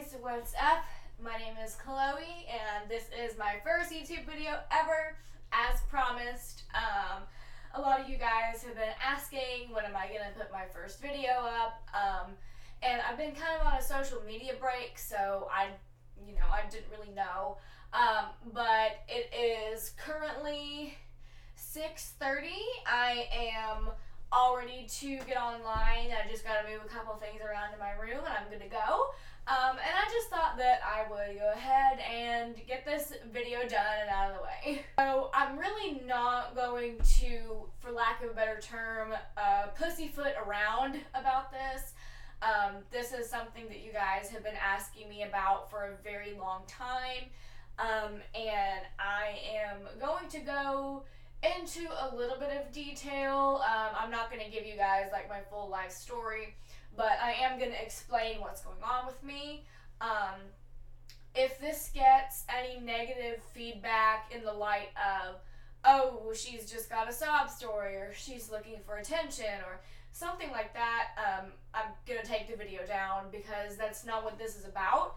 guys, what's up? My name is Chloe and this is my first YouTube video ever, as promised. A lot of you guys have been asking when am I going to put my first video up, and I've been kind of on a social media break, so I didn't really know, but it is currently 6:30. I am all ready to get online. I just got to move a couple things around in my room and I'm good to go. And I just thought that I would go ahead and get this video done and out of the way. So I'm really not going to, for lack of a better term, pussyfoot around about this. This is something that you guys have been asking me about for a very long time. And I am going to go into a little bit of detail. I'm not going to give you guys like my full life story, but I am going to explain what's going on with me. If this gets any negative feedback in the light of, oh, she's just got a sob story, or she's looking for attention, or something like that, I'm going to take the video down because that's not what this is about.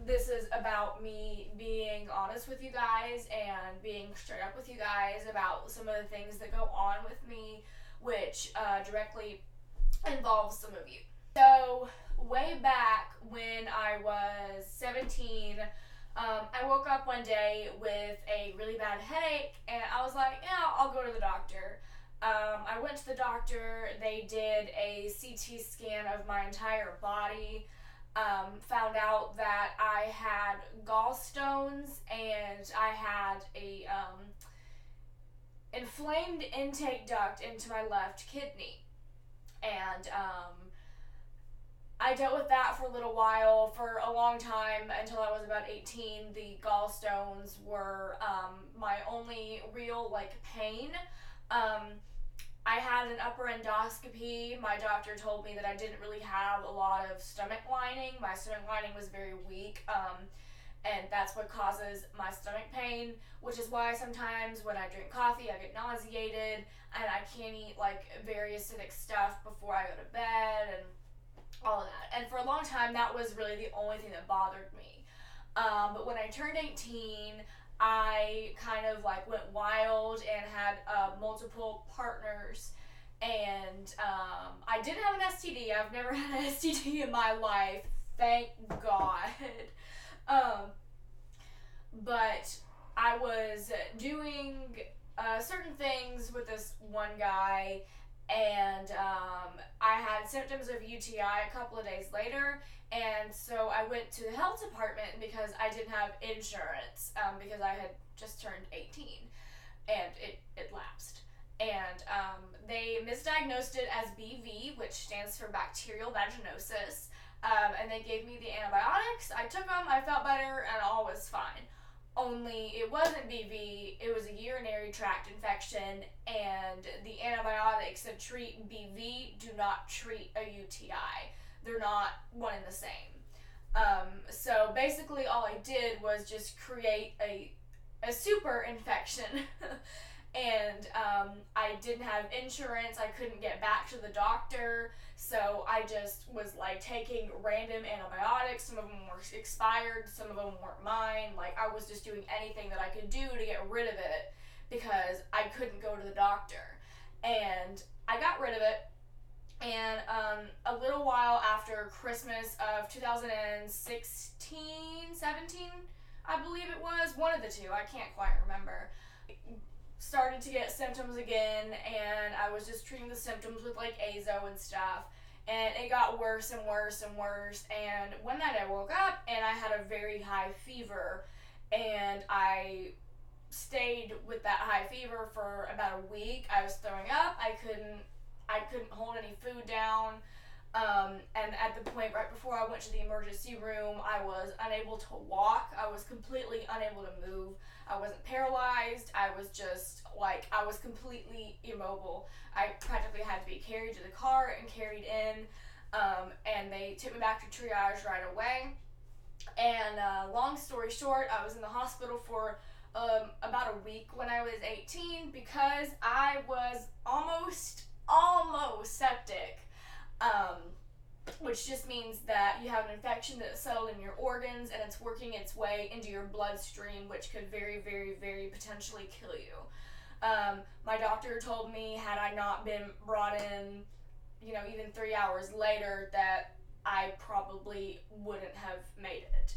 This is about me being honest with you guys and being straight up with you guys about some of the things that go on with me, which directly involves some of you. So, way back when I was 17, I woke up one day with a really bad headache, and I was like, yeah, I'll go to the doctor. I went to the doctor. They did a CT scan of my entire body. Found out that I had gallstones and I had a inflamed intake duct into my left kidney. And I dealt with that for a little while, for a long time, until I was about 18. The gallstones were my only real pain. I had an upper endoscopy. My doctor told me that I didn't really have a lot of stomach lining. My stomach lining was very weak, and that's what causes my stomach pain, which is why sometimes when I drink coffee I get nauseated and I can't eat very acidic stuff before I go to bed and all of that. And for a long time that was really the only thing that bothered me. But when I turned 18, I kind of went wild and had multiple partners, and I didn't have an STD. I've never had an STD in my life, thank God. But I was doing certain things with this one guy, and I had symptoms of UTI a couple of days later, and so I went to the health department because I didn't have insurance, because I had just turned 18 and it lapsed. And they misdiagnosed it as BV, which stands for bacterial vaginosis, and they gave me the antibiotics. I took them, I felt better, and all was fine. Only it wasn't BV, it was a urinary tract infection, and the antibiotics that treat BV do not treat a UTI. They're not one and the same. So basically all I did was just create a super infection. And I didn't have insurance. I couldn't get back to the doctor, so I just was taking random antibiotics. Some of them were expired, some of them weren't mine. I was just doing anything that I could do to get rid of it because I couldn't go to the doctor. And I got rid of it, and a little while after Christmas of 2016, 17, I believe it was, one of the two, I can't quite remember, started to get symptoms again, and I was just treating the symptoms with Azo and stuff, and it got worse and worse and worse. And one night I woke up and I had a very high fever, and I stayed with that high fever for about a week. I was throwing up. I couldn't hold any food down. And at the point right before I went to the emergency room, I was unable to walk. I was completely unable to move. I wasn't paralyzed. I was just I was completely immobile. I practically had to be carried to the car and carried in, and they took me back to triage right away. And long story short, I was in the hospital for about a week when I was 18 because I was almost septic. which just means that you have an infection that's settled in your organs and it's working its way into your bloodstream, which could very, very, very potentially kill you. My doctor told me, had I not been brought in, even 3 hours later, that I probably wouldn't have made it.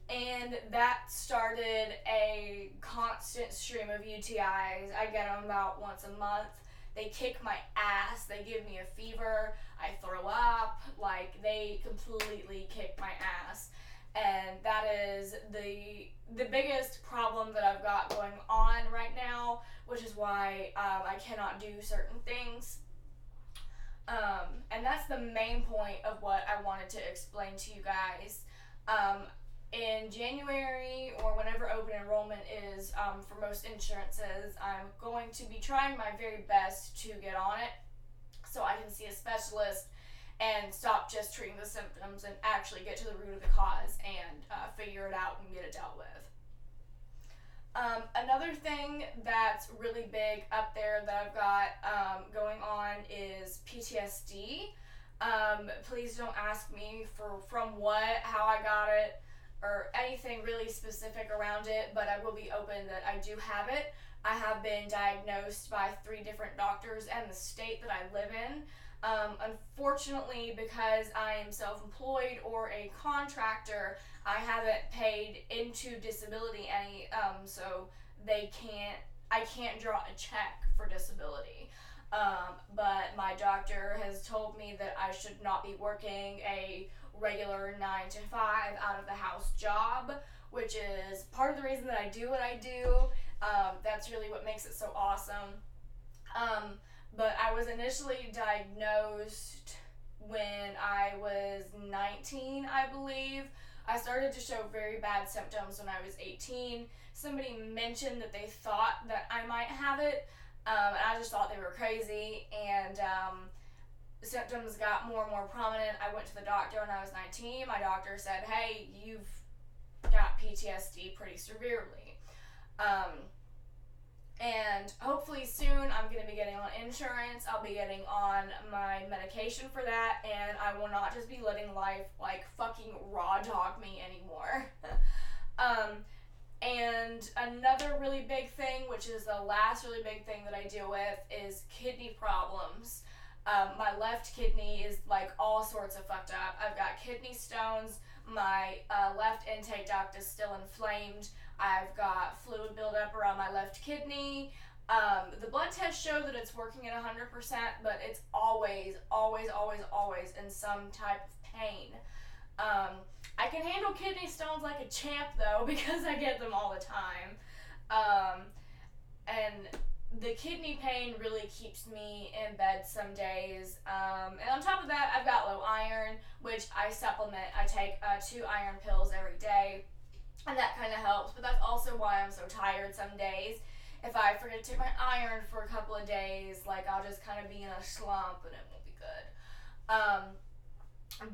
And that started a constant stream of UTIs. I get them about once a month. They kick my ass. They give me a fever. I throw up. Like, they completely kick my ass. And that is the biggest problem that I've got going on right now, which is why I cannot do certain things. And that's the main point of what I wanted to explain to you guys. In January, or whenever open enrollment is for most insurances, I'm going to be trying my very best to get on it so I can see a specialist and stop just treating the symptoms and actually get to the root of the cause and figure it out and get it dealt with. Another thing that's really big up there that I've got going on is PTSD. Please don't ask me from what, how I got it, or anything really specific around it, but I will be open that I do have it. I have been diagnosed by 3 different doctors and the state that I live in. Unfortunately, because I am self-employed or a contractor, I haven't paid into disability any, so I can't draw a check for disability. But my doctor has told me that I should not be working a regular 9-to-5 out of the house job, which is part of the reason that I do what I do. That's really what makes it so awesome. But I was initially diagnosed when I was 19, I believe. I started to show very bad symptoms when I was 18. Somebody mentioned that they thought that I might have it, and I just thought they were crazy, and symptoms got more and more prominent. I went to the doctor when I was 19. My doctor said, hey, you've got PTSD pretty severely. And hopefully soon I'm going to be getting on insurance. I'll be getting on my medication for that, and I will not just be letting life like fucking raw dog me anymore. And another really big thing, which is the last really big thing that I deal with, is kidney problems. My left kidney is like all sorts of fucked up. I've got kidney stones. My left intake duct is still inflamed. I've got fluid buildup around my left kidney. The blood tests show that it's working at 100%, but it's always in some type of pain. I can handle kidney stones like a champ though, because I get them all the time. And the kidney pain really keeps me in bed some days. And on top of that, I've got low iron, which I supplement. I take 2 iron pills every day, and that kind of helps. But that's also why I'm so tired some days. If I forget to take my iron for a couple of days, like I'll just kind of be in a slump and it won't be good.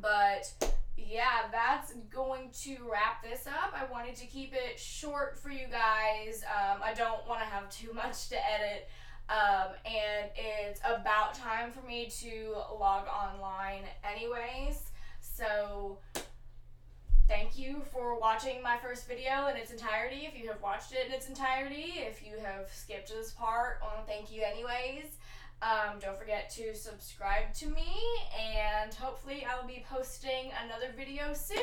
But yeah, that's going to wrap this up. I wanted to keep it short for you guys. I don't want to have too much to edit. And it's about time for me to log online anyways. So thank you for watching my first video in its entirety. If you have watched it in its entirety, if you have skipped this part, thank you anyways. Don't forget to subscribe to me, and hopefully I'll be posting another video soon.